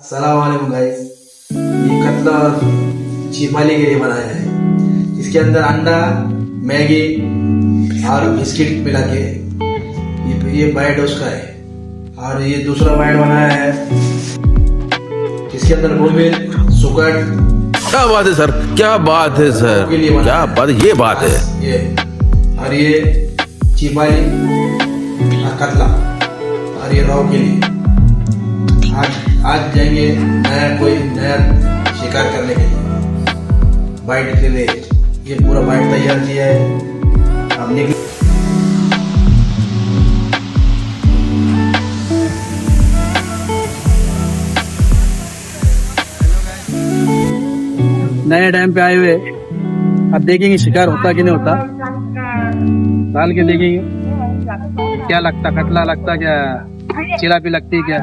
अस्सलामुअलैकुम गाइस, ये कतला और चिपाली के लिए बनाया है। इसके अंदर अंडा, मैगी और बिस्किट मिला के ये बाइट उसका है। और ये दूसरा बाइट बनाया है, इसके अंदर बोमिल, सुकट। क्या बात है सर, क्या बात है सर, क्या बात है, ये बात है। ये और ये चिपाली और कतला और ये राव के लिए। आज जाएंगे कोई नया शिकार करने के लिए, बाइट के लिए। ये पूरा बाइट तैयार किया है। अब निकल नए डैम पे आए हुए, अब देखेंगे शिकार होता कि नहीं होता। डाल के देखेंगे क्या लगता, कतला लगता क्या, चिलापी लगती क्या।